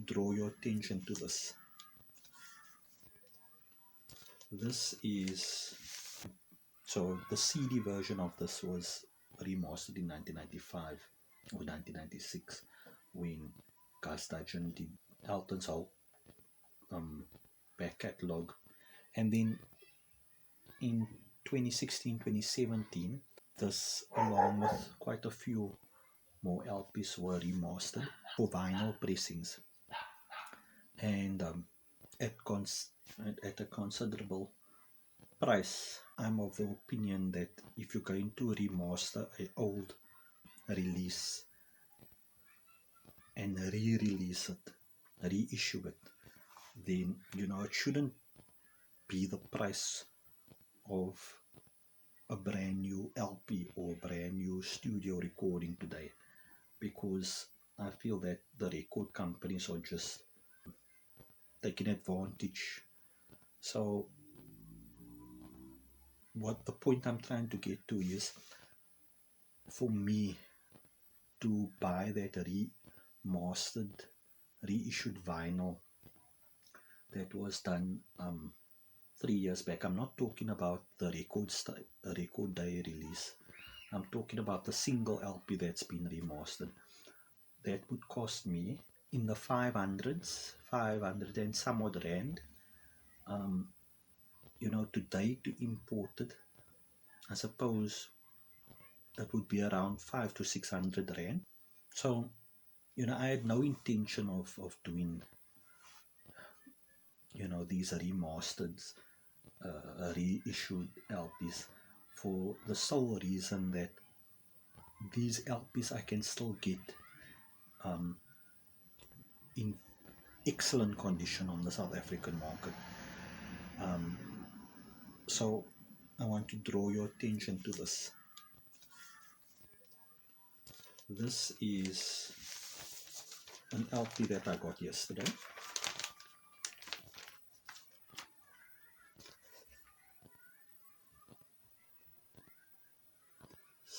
draw your attention to this. This is, so the CD version of this was remastered in 1995 or 1996 when Gus Dudgeon did Elton's whole back catalogue. And then in 2016-2017, this, along with quite a few more LPs, were remastered for vinyl pressings, and at a considerable price. I'm of the opinion that if you're going to remaster an old release and re-release it, reissue it, then it shouldn't be the price of a brand new LP or brand new studio recording today, because I feel that the record companies are just taking advantage. So what the point I'm trying to get to is, for me to buy that remastered, reissued vinyl that was done 3 years back. I'm not talking about the record day release. I'm talking about the single LP that's been remastered. That would cost me in the 500s, 500 and some odd rand. Today to import it, I suppose that would be around 500 to 600 rand. So, I had no intention of doing, these remastered, reissued LPs, for the sole reason that these LPs I can still get in excellent condition on the South African market. So I want to draw your attention to this. This is an LP that I got yesterday.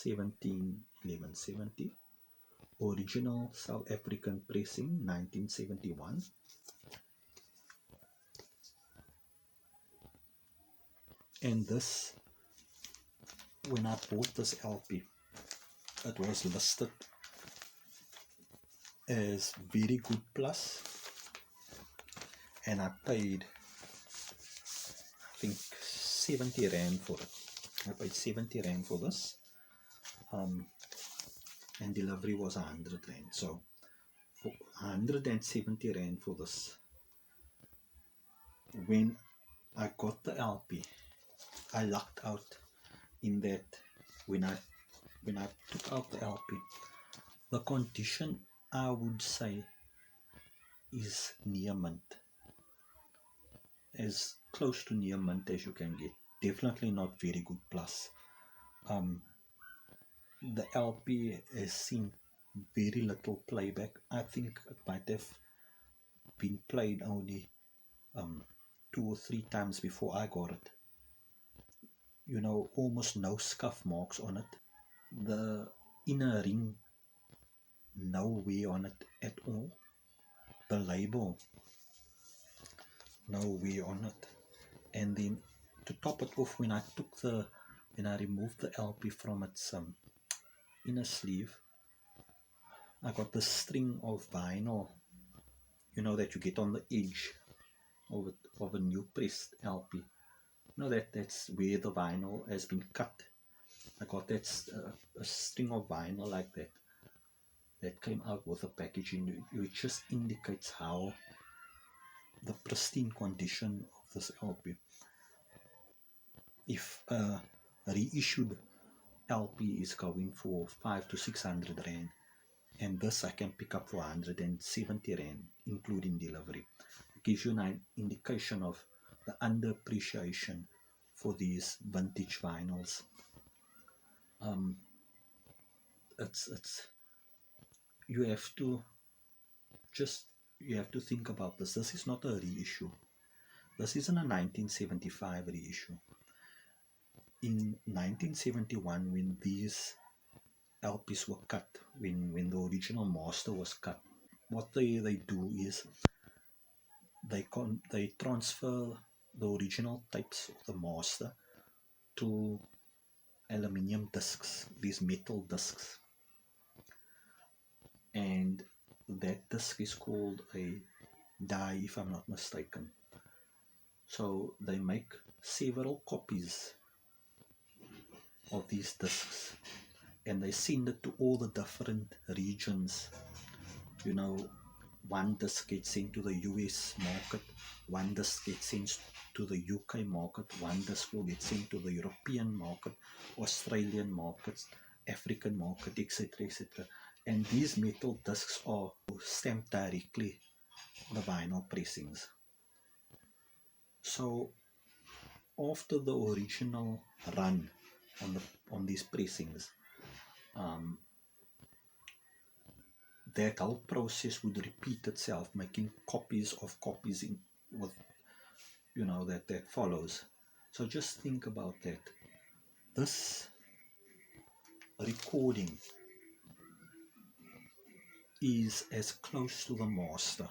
(1170), original South African pressing, 1971. And this, when I bought this LP, it was listed as very good plus, and I paid, I think, 70 rand for it. I paid 70 rand for this, and delivery was 100 rand. So for 170 rand for this, when I got the LP, I lucked out in that when I took out the LP, the condition, I would say, is near mint, as close to near mint as you can get. Definitely not very good plus. The LP has seen very little playback. I think it might have been played only 2 or 3 times before I got it. Almost no scuff marks on it. The inner ring, no wear on it at all. The label, no wear on it. And then to top it off, when I removed the LP from its inner sleeve, I got the string of vinyl, that you get on the edge of a new pressed LP. That's where the vinyl has been cut. I got that a string of vinyl like that came out with the packaging, which just indicates how the pristine condition of this LP. If a reissued LP is going for 500 to 600 rand, and this I can pick up for 170 rand, including delivery, it gives you an indication of the underappreciation for these vintage vinyls. You have to think about this. This is not a reissue. This isn't a 1975 reissue. In 1971, when these LPs were cut, when the original master was cut, what they do is they transfer the original tapes of the master to aluminium discs, these metal discs, and that disc is called a die, if I'm not mistaken. So they make several copies of these discs and they send it to all the different regions. You know, one disc gets sent to the US market, one disc gets sent to the UK market, one disc will get sent to the European market, Australian markets, African market, etc., etc. And these metal discs are stamped directly the vinyl pressings. So after the original run on these pressings, that whole process would repeat itself, making copies of copies in with that follows. So just think about that. This recording is as close to the master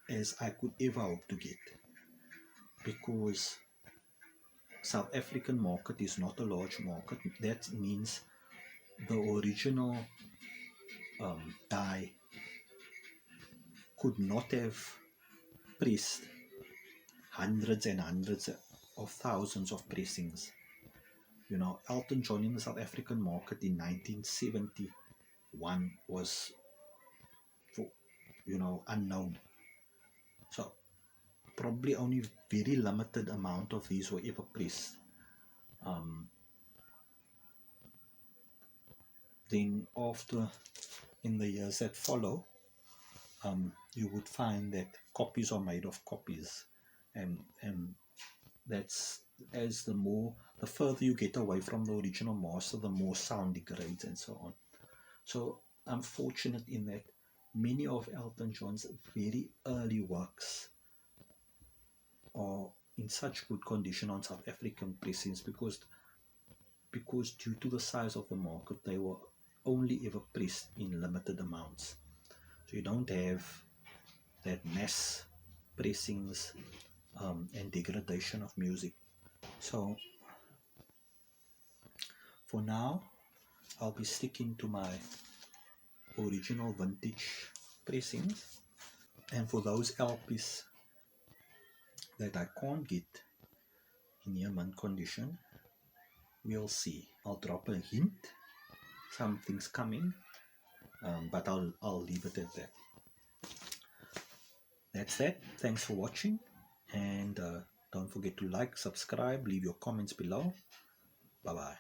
as I could ever hope to get, because South African market is not a large market. That means the original die could not have pressed hundreds and hundreds of thousands of pressings. Elton John in the South African market in 1971 was, unknown. So probably only very limited amount of these were ever pressed. Then after, in the years that follow, you would find that copies are made of copies, and that's as the further you get away from the original master, the more sound degrades and so on. So I'm fortunate in that many of Elton John's very early works are in such good condition on South African pressings because due to the size of the market, they were only ever pressed in limited amounts. So you don't have that mass pressings and degradation of music. So for now, I'll be sticking to my original vintage pressings, and for those LPs that I can't get in near mint condition, we'll see. I'll drop a hint, something's coming, but I'll leave it at that. That's that. Thanks for watching, and don't forget to like, subscribe, leave your comments below. Bye bye.